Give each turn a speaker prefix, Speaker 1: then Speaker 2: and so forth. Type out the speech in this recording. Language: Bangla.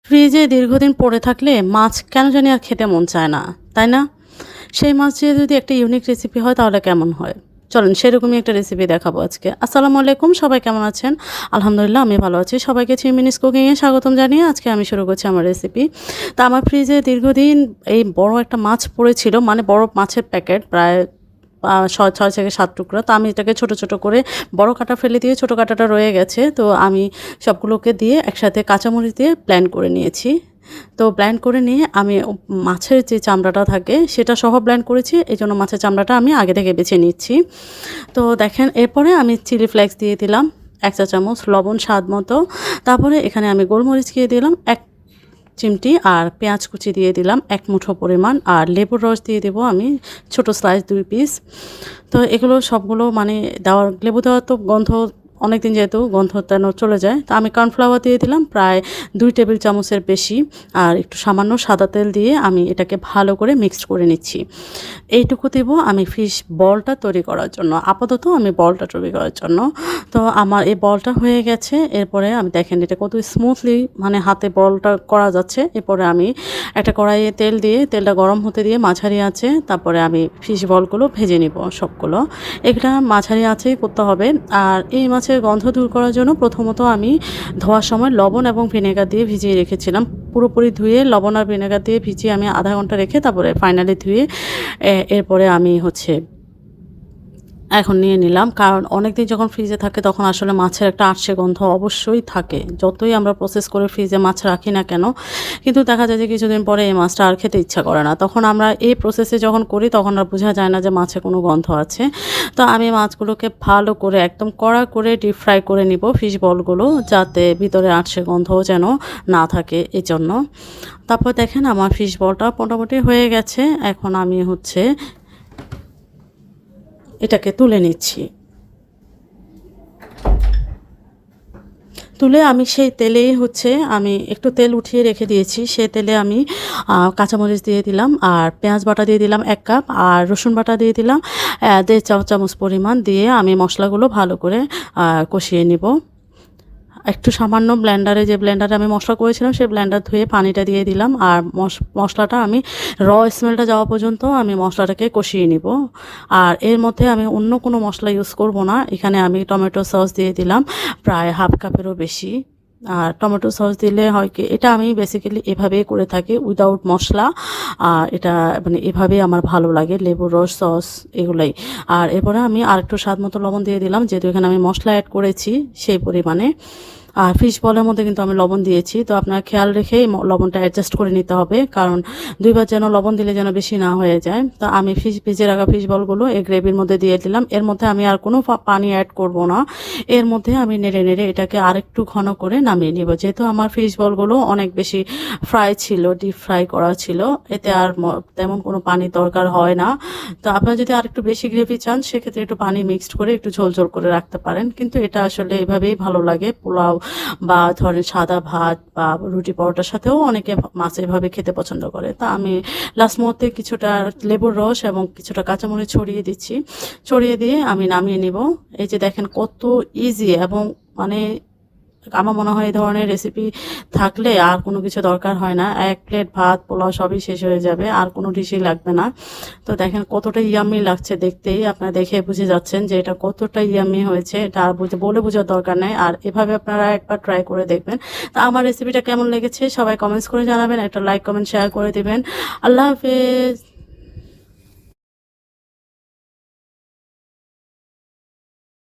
Speaker 1: ফ্রিজে দীর্ঘদিন পড়ে থাকলে মাছ কেন জানি আর খেতে মন চায় না, তাই না? সেই মাছ দিয়ে যদি একটা ইউনিক রেসিপি হয় তাহলে কেমন হয়? চলেন সেরকমই একটা রেসিপি দেখাবো আজকে। আসসালামু আলাইকুম, সবাই কেমন আছেন? আলহামদুলিল্লাহ আমি ভালো আছি। সবাইকে 3 মিনিটস কুকিংয়ে স্বাগতম জানিয়ে আজকে আমি শুরু করছি আমার রেসিপি। তো আমার ফ্রিজে দীর্ঘদিন এই বড় একটা মাছ পড়েছিল, মানে বড় মাছের প্যাকেট প্রায় 6 থেকে 7 টুকরা। তো আমি এটাকে ছোট, ছোট করে বড় কাঁটা ফেলে দিয়ে ছোট কাঁটাটা রয়ে গেছে। তো আমি সবগুলোকে দিয়ে একসাথে কাঁচামরিচ দিয়ে ব্লেন্ড করে নিয়েছি। তো ব্লেন্ড করে নিয়ে আমি মাছের যে চামড়াটা থাকে সেটা সহ ব্লেন্ড করেছি। এজন্য মাছের চামড়াটা আমি আগে থেকে বেছে নিচ্ছি। তো দেখেন এরপরে আমি চিলি ফ্লেক্স দিয়ে দিলাম 1 চা চামচ, লবণ স্বাদ মতো। তারপরে এখানে আমি গোলমরিচ দিয়ে দিলাম 1 চিমটি, আর পেঁয়াজ কুচি দিয়ে দিলাম 1 মুঠো পরিমাণ, আর লেবুর রস দিয়ে দেবো আমি ছোট স্লাইস 2 পিস। তো এগুলো সবগুলো মানে লেবু দেওয়ার তো গন্ধ অনেক দিন যেহেতু গন্ধ যেন চলে যায়, তো আমি কর্নফ্লাওয়ার দিয়ে দিলাম প্রায় 2 টেবিল চামচের বেশি, আর একটু সামান্য সাদা তেল দিয়ে আমি এটাকে ভালো করে মিক্সড করে নিচ্ছি। এইটুকু দেবো আমি ফিশ বলটা তৈরি করার জন্য, আপাতত আমি বলটা তৈরি করার জন্য। তো আমার এই বলটা হয়ে গেছে। এরপরে আমি দেখেন এটা কত স্মুথলি মানে হাতে বলটা করা যাচ্ছে। এরপরে আমি একটা কড়াইয়ে তেল দিয়ে তেলটা গরম হতে দিয়ে মাঝারি আছে, তারপরে আমি ফিশ বলগুলো ভেজে নিব সবগুলো। এটা মাঝারি আঁচেই করতে হবে। আর এই মাছের গন্ধ দূর করার জন্য প্রথমত আমি ধোয়ার সময় লবণ এবং ভিনেগার দিয়ে ভিজিয়ে রেখেছিলাম। পুরোপুরি ধুয়ে লবণ আর ভিনেগার দিয়ে ভিজিয়ে আমি আধা ঘন্টা রেখে তারপরে ফাইনালি ধুয়ে এরপরে আমি এখন নিয়ে নিলাম। কারণ অনেক দিন যখন ফ্রিজে থাকে তখন আসলে মাছের একটা আঁটশে গন্ধ অবশ্যই থাকে, যতই আমরা প্রসেস করে ফ্রিজে মাছ রাখি না কেন। কিন্তু দেখা যায় যে কিছুদিন পরে এই মাছটা আর খেতে ইচ্ছা করে না। তখন আমরা এই প্রসেসে যখন করি তখন আর বোঝা যায় না যে মাছে কোনো গন্ধ আছে। তো আমি মাছগুলোকে ভালো করে একদম কড়া করে ডিপ ফ্রাই করে নিব ফিশ বলগুলো, যাতে ভিতরে আঁটশে গন্ধও যেন না থাকে এই জন্য। তারপর দেখেন আমার ফিশ বলটা মোটামুটি হয়ে গেছে। এখন আমি এটাকে তুলে নিচ্ছি। তুলে আমি সেই তেলেই আমি একটু তেল উঠিয়ে রেখে দিয়েছি। সেই তেলে আমি কাঁচামরিচ দিয়ে দিলাম, আর পেঁয়াজ বাটা দিয়ে দিলাম 1 কাপ, আর রসুন বাটা দিয়ে দিলাম 1.5 চা চামচ পরিমাণ, দিয়ে আমি মশলাগুলো ভালো করে কষিয়ে নিব। একটু সামান্য যে ব্লেন্ডারে আমি মশলা করেছিলাম সেই ব্লেন্ডার ধুয়ে পানিটা দিয়ে দিলাম, আর মশলাটা আমি স্মেলটা যাওয়া পর্যন্ত আমি মশলাটাকে কষিয়ে নিব। আর এর মধ্যে আমি অন্য কোনো মশলা ইউজ করব না। এখানে আমি টমেটো সস দিয়ে দিলাম প্রায় হাফ কাপেরও বেশি। আর টমেটো সস দিলে হয় কি, এটা আমি বেসিক্যালি এভাবেই করে থাকি উইদাউট মশলা। আর এটা মানে এভাবেই আমার ভালো লাগে, লেবুর রস, সস এগুলাই। আর এরপরে আমি আরেকটু স্বাদ মতো লবণ দিয়ে দিলাম, যেহেতু এখানে আমি মশলা অ্যাড করেছি সেই পরিমাণে। আর ফিশ বলের মধ্যে কিন্তু আমি লবণ দিয়েছি, তো আপনার খেয়াল রেখেই লবণটা অ্যাডজাস্ট করে নিতে হবে, কারণ দুইবার যেন লবণ দিলে যেন বেশি না হয়ে যায়। তো আমি ভেজে রাখা ফিশ বলগুলো এই গ্রেভির মধ্যে দিয়ে দিলাম। এর মধ্যে আমি আর কোনো পানি অ্যাড করব না। এর মধ্যে আমি নেড়ে নেড়ে এটাকে আরেকটু ঘন করে নামিয়ে নিব, যেহেতু আমার ফিশ বলগুলো অনেক বেশি ফ্রাই ছিল, ডিপ ফ্রাই করা ছিল, এতে আর তেমন কোনো পানি দরকার হয় না। তো আপনারা যদি আরেকটু বেশি গ্রেভি চান সেক্ষেত্রে একটু পানি মিক্সড করে একটু ঝোল ঝোল করে রাখতে পারেন, কিন্তু এটা আসলে এভাবেই ভালো লাগে। পোলাও বা ধরেন সাদা ভাত বা রুটি পরোটার সাথেও অনেকে মাছ এভাবে খেতে পছন্দ করে। তা আমি লাস্ট মুহূর্তে কিছুটা লেবুর রস এবং কিছুটা কাঁচামরিচ ছড়িয়ে দিচ্ছি। ছড়িয়ে দিয়ে আমি নামিয়ে নিব। এই যে দেখেন কত ইজি, এবং মানে আমার মনে হয় এই ধরনের রেসিপি থাকলে আর কোনো কিছু দরকার হয় না। 1 প্লেট ভাত পোলাও সবই শেষ হয়ে যাবে, আর কোনো ডিশই লাগবে না। তো দেখেন কতটা ইয়াম্মি লাগছে দেখতেই, আপনারা দেখে বুঝে যাচ্ছেন যে এটা কতটা ইয়াম্মি হয়েছে। এটা আর বলে বোঝার দরকার নেই, আর এভাবে আপনারা একবার ট্রাই করে দেখবেন। তো আমার রেসিপিটা কেমন লেগেছে সবাই কমেন্টস করে জানাবেন, একটা লাইক কমেন্ট শেয়ার করে দিবেন। আল্লাহ হাফেজ।